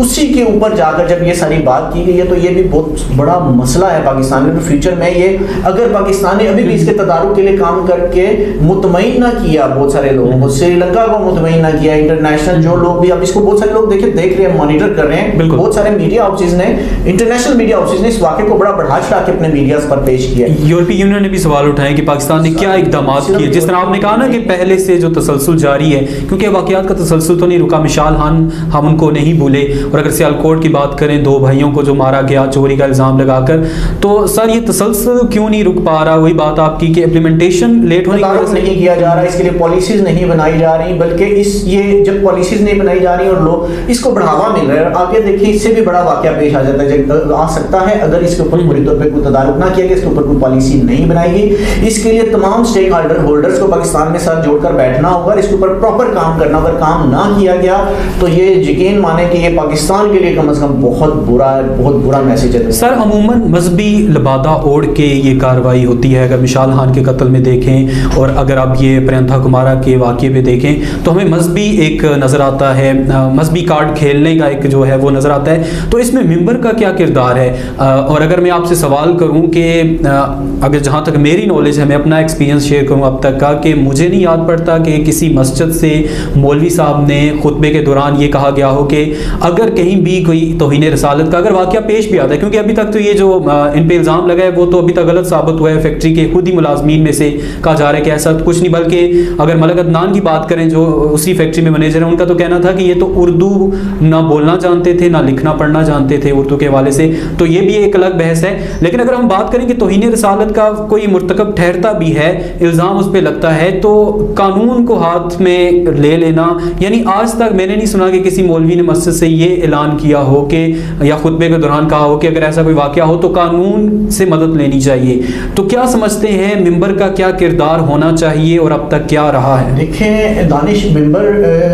اسی کے اوپر جا کر جب یہ ساری بات کی گئی ہے تو یہ بھی بہت بڑا مسئلہ ہے پاکستان میں. فیوچر میں یہ اگر پاکستان نے ابھی بھی اس کے تدارک کے لیے کام کر کے مطمئن نہ کیا بہت سارے لوگوں کو, سری لنکا کو مطمئن نہ کیا, انٹرنیشنل جو لوگ بھی اب اس کو بہت سارے لوگ دیکھ رہے ہیں, مانیٹر کر رہے ہیں, بہت سارے میڈیا ہاؤسز نے, انٹرنیشنل میڈیا ہاؤسز نے اس واقعے کو بڑا بڑھا چڑھا کے اپنے میڈیاز پر پیش کیا. یورپی یونین نے بھی سوال اٹھائے کہ پاکستان نے کیا اقدامات کیے, جس طرح آپ نے کہا نا کہ پہلے سے جو تسلسل جاری ہے, کیونکہ واقعات کا تسلسل تو نہیں رکا. مشال خان ہم ان کو نہیں بھولے, اور اگر سیالکوٹ کی بات کریں 2 بھائیوں کو جو مارا گیا چوری کا الزام لگا کر, تو سر یہ تسلسل کیوں نہیں رک پا رہا؟ وہی بات آپ کی کہ امپلیمنٹیشن لیٹ ہونے کی وجہ سے نہیں کیا جا رہا, اس کے لیے پالیسیز نہیں بنائی جا رہی, بلکہ یہ جب پالیسیز نہیں بنائی جا رہی اور لوگ اس کو بڑھاوا مل رہا ہے, اور آگے دیکھیے اس سے بھی بڑا واقعہ پیش آ جاتا ہے, آ سکتا ہے اگر اس کے اوپر پوری طور پہ کوئی تدارک نہ کیا گیا, اس کے اوپر کوئی پالیسی نہیں بنائی گئی. اس کے لیے تمام اسٹیک ہولڈرز کو پاکستان میں ساتھ جوڑ کر بیٹھنا ہوگا, اس کے اوپر پراپر کام کرنا. اگر کام نہ کیا گیا تو یہ یقین مانے کہ یہ پاکستان کے لیے کم از کم بہت برا میسج ہے. سر عموماً مذہبی لبادہ اوڑھ کے یہ کارروائی ہوتی ہے. اگر مشال خان کے قتل میں دیکھیں, اور اگر آپ یہ پرینتھا کمارا کے واقعے پہ دیکھیں, تو ہمیں مذہبی ایک نظر آتا ہے, مذہبی کارڈ کھیلنے کا ایک جو ہے وہ نظر آتا ہے. تو اس میں ممبر کا کیا کردار ہے؟ اور اگر میں آپ سے سوال کروں کہ اگر جہاں تک میری نالج ہے, میں اپنا ایکسپیرینس شیئر کروں اب تک کا, کہ مجھے نہیں یاد پڑتا کہ کسی مسجد سے مولوی صاحب نے خطبے کے دوران یہ کہا گیا ہو کہ اگر کہیں بھی کوئی توہین رسالت کا اگر واقعہ پیش بھی آتا ہے, کیونکہ ابھی تک تو یہ جو ان پہ الزام لگا ہے وہ تو ابھی تک غلط ثابت ہوا ہے. فیکٹری کے خود ہی ملازمین میں سے کہا جا رہا ہے کہ ایسا کچھ نہیں, بلکہ اگر ملک عدنان کی بات کریں جو اسی فیکٹری میں مینیجر ہیں, ان کا تو کہنا تھا کہ یہ تو اردو نہ بولنا جانتے تھے, نہ لکھنا پڑھنا جانتے تھے اردو کے حوالے سے. تو یہ بھی ایک الگ بحث ہے. لیکن اگر ہم بات کریں کہ توہین رسالت کا کوئی مرتکب ٹھہرتا بھی ہے, الزام اس پہ لگتا ہے, تو قانون کو ہاتھ میں لے لینا, یعنی آج تک میں نے نہیں سنا کہ کسی مولوی نے مسجد سے یہ اعلان کیا ہو کہ یا خطبے کے دوران کہا ہو کہ اگر ایسا کوئی واقعہ ہو تو قانون سے مدد لینی چاہیے. تو کیا سمجھتے ہیں ممبر کا کیا کردار ہونا چاہیے اور اب تک کیا رہا ہے؟ دیکھیں دانش, ممبر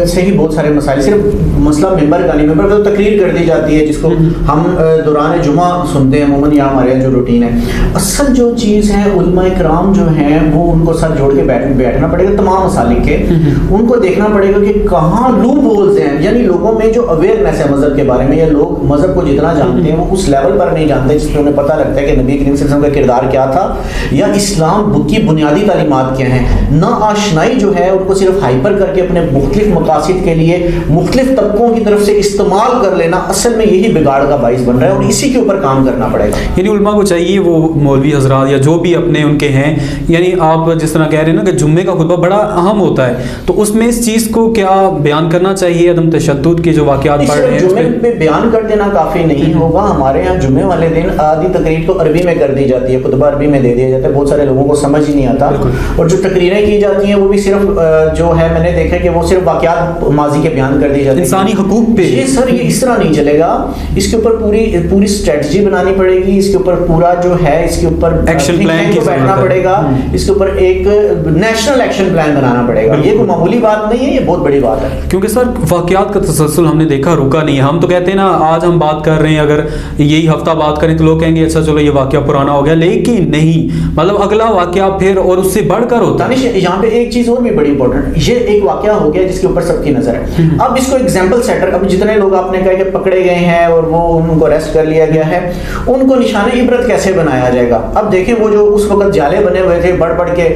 سے ہی بہت سارے مسائل, صرف مسئلہ ممبر کا نہیں, ممبر تو تقریر کر دی جاتی ہے جس کو ہم دوران جمعہ سنتے ہیں عموماً, یا ہمارے جو روٹین ہے. اصل جو چیز ہے علماء کرام جو ہیں وہ ان کو سر جوڑ کے بیٹھنا پڑے گا, تمام مسالک کے ان کو دیکھنا پڑے گا کہ کہاں لوپ ہولز ہیں, یعنی لوگوں میں جو اویئرنیس ہے مذہب کے بارے میں, یا لوگ مذہب کو جتنا جانتے ہیں وہ اس لیول پر نہیں جانتے جس پہ انہیں پتہ لگتا ہے کہ نبی کریم صلی اللہ علیہ وسلم کا کردار کیا تھا, یا اسلام کی بنیادی تعلیمات کیا ہیں. نا آشنائی جو ہے ان کو صرف ہائپر کر کے اپنے مختلف مقاصد کے لیے مختلف طبقوں کی طرف سے استعمال کر لینا اصل میں یہی بگاڑ کا باعث بن رہا ہے, اور اسی کے اوپر کام کرنا پڑے گا. یعنی علماء کو چاہیے وہ مولوی حضرات یا جو بھی اپنے ان کے ہیں, یعنی آپ جس طرح کہہ رہے ہیں نا کہ جمعے کا خطبہ بڑا اہم ہوتا ہے, تو اس میں اس چیز کو کیا بیان کرنا چاہیے, عدم تشدد کے جو واقعات بڑھ رہے ہیں جمعے پہ بیان کر دینا کافی نہیں ہوگا. ہمارے یہاں جمعے والے دن آدھی تقریر تو عربی میں کر دی جاتی ہے, خطبہ عربی میں دے دیا جاتا ہے, بہت سارے لوگوں کو سمجھ ہی نہیں آتا, اور جو تقریریں کی جاتی ہیں وہ بھی صرف جو ہے میں نے دیکھا کہ وہ صرف واقعات ماضی کے بیان کر دی جاتی ہیں, انسانی حقوق پہ. یہ سر یہ اس طرح نہیں چلے گا, اس کے اوپر پوری اسٹریٹجی بنانی پڑے گی, اس کے اوپر پورا جو ہے اس کے اوپر ایکشن پلان کی بیٹھنا پڑے گا, اس کے اوپر ایک نیشنل ایکشن پلان بنانا پڑے گا. یہ کوئی معمولی بات نہیں ہے, یہ بہت بڑی بات ہے, کیونکہ سر واقعات کا تسلسل ہم نے دیکھا رکا نہیں ہے. ہم تو کہتے ہیں نا آج ہم بات کر رہے ہیں, اگر یہی ہفتہ بات کریں تو لوگ کہیں گے اچھا چلو یہ واقعہ پرانا ہو گیا, لیکن نہیں, مطلب اگلا واقعہ پھر اور اس سے بڑھ کر ہوتا ہے. یہاں پہ ایک چیز اور بھی بڑی امپورٹنٹ, یہ ایک واقعہ ہو گیا جس کے اوپر سب کی نظر ہے. اب اس کو ایگزامپل سیٹر, اب جتنے لوگ آپ نے کہا کہ پکڑے گئے ہیں اور وہ ان کو اریسٹ کر لیا گیا ہے, ان کو نشان عبرت کیسے بنایا جائے گا. اب دیکھیں وہ جو اس وقت جالے بنے ہوئے تھے, بڑھ بڑھ کے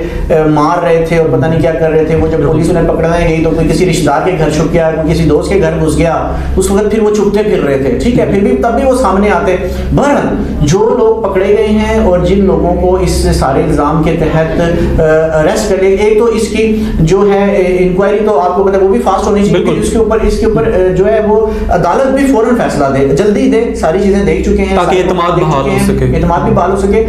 مار رہے تھے اور پتہ نہیں کیا کر رہے تھے, وہ جب پولیس انہیں پکڑنے گئی تو کوئی کسی رشتہ دار کے گھر چھپ گیا, کوئی کسی دوست کے گھر گھس گیا, اس وقت پھر وہ چھپتے پھر رہے تھے, ٹھیک ہے, پھر بھی تب بھی وہ سامنے آتے. بہرحال جو لوگ پکڑے گئے ہیں اور جن لوگوں کو اس سارے الزام کے تحت اریسٹ کر لیا, ایک تو اس کی جو ہے انکوائری تو آپ کو پتہ ہے وہ بھی فاسٹ ہونی چاہیے, اس کے اوپر جو ہے وہ عدالت بھی فوراً فیصلہ دے, جلدی دے, ساری چیزیں دیکھ چکے ہیں تاکہ اعتماد بحال ہو سکے, اعتماد بھی بحال ہو سکے,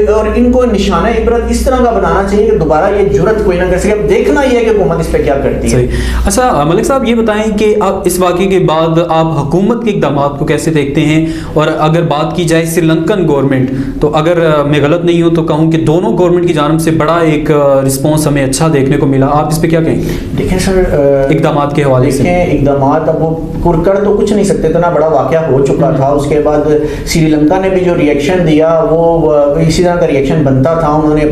اور ان کو نشانہ عبرت اس طرح کا بنانا چاہیے کہ دوبارہ یہ جرت کوئی نہ کر سکے. اب دیکھنا یہ ہے کہ حکومت اس پہ کیا کرتی ہے. اچھا ملک صاحب یہ بتائیں کہ اب اس واقعے کے بعد آپ حکومت کے اقدامات کو کیسے دیکھتے ہیں, اور اگر بات کی جائے سری لنکن گورنمنٹ, تو اگر میں غلط نہیں ہوں تو کہوں کہ دونوں گورنمنٹ کی جانب سے بڑا ایک رسپانس ہمیں اچھا دیکھنے کو ملا, آپ اس پہ کیا کہیں گے؟ دیکھیں سر اقدامات کے حوالے سے, اقدامات اب وہ کر تو کچھ نہیں سکتے, اتنا بڑا واقعہ ہو چکا تھا. اس کے بعد سری لنکا نے بھی جو ریئیکشن دیا وہ اسی طرح کا ریئیکشن بنتا تھا, انہوں نے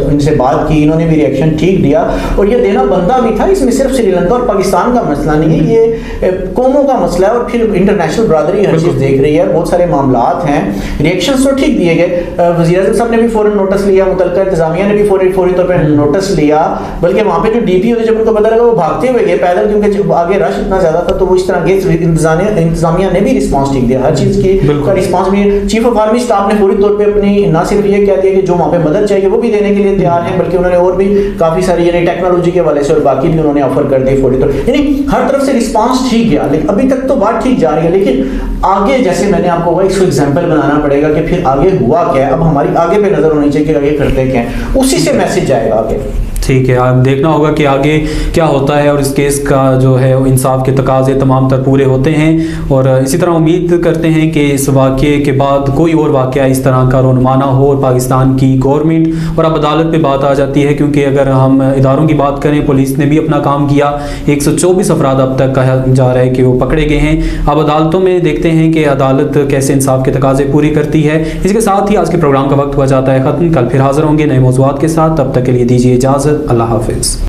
ان سے بات کی, انہوں نے بھی ریئیکشن ٹھیک دیا, اور یہ دینا بنتا بھی تھا. اس میں صرف سری لنکا اور پاکستان کا مسئلہ نہیں ہے, یہ قوموں کا مسئلہ ہے اور پھر انٹرنیشنل برادری ہر چیز دیکھ رہی ہے, بہت سارے معاملات ہیں, ریئیکشنز تو ٹھیک دیے گئے, وزیر اعظم صاحب نے بھی فوراً نوٹس لیا, متعلقہ انتظامیہ نے بھی فوری طور پہ نوٹس لیا, بلکہ وہاں پہ جو ڈی پی ہوتے جب ان کو پتہ لگا وہ بھاگتے ہوئے گئے پیدل, کیونکہ آگے رش اتنا زیادہ تھا, تو وہ اس طرح گئے. انتظامیہ نے بھی رسپانس ٹھیک دیا, ہر چیز کی کا رسپانس بھی. چیف آف آرمی اسٹاف نے فوری طور پہ اپنی نہ صرف یہ کہہ دیا کہ جو وہاں پہ مدد چاہیے وہ بھی دینے کے لیے تیار ہیں, بلکہ انہوں نے اور بھی کافی ساری یعنی ٹیکنالوجی کے حوالے سے اور باقی بھی انہوں نے آفر کر دی فوری طور, یعنی ہر طرف سے رسپانس ٹھیک گیا. لیکن ابھی تک تو بات ٹھیک جا رہی ہے, لیکن آگے جیسے میں نے آپ کو کہا اس کو ایگزامپل بنانا پڑے گا کہ پھر آگے ہوا کیا ہے. اب ہماری آگے پہ نظر ہونی چاہیے کہ آگے کرتے کیا ہیں, اسی سے میسج جائے گا آگے. ٹھیک ہے, آپ دیکھنا ہوگا کہ آگے کیا ہوتا ہے, اور اس کیس کا جو ہے انصاف کے تقاضے تمام تر پورے ہوتے ہیں, اور اسی طرح امید کرتے ہیں کہ اس واقعے کے بعد کوئی اور واقعہ اس طرح کا رونمانہ ہو اور پاکستان کی گورنمنٹ اور اب عدالت پہ بات آ جاتی ہے, کیونکہ اگر ہم اداروں کی بات کریں پولیس نے بھی اپنا کام کیا, 124 افراد اب تک کہا جا رہا ہے کہ وہ پکڑے گئے ہیں. اب عدالتوں میں دیکھتے ہیں کہ عدالت کیسے انصاف کے تقاضے پوری کرتی ہے. اس کے ساتھ ہی آج کے پروگرام کا وقت ہو جاتا ہے ختم. کل پھر حاضر ہوں گے نئے موضوعات کے ساتھ, تب تک کے لیے دیجیے اجازت. اللہ حافظ.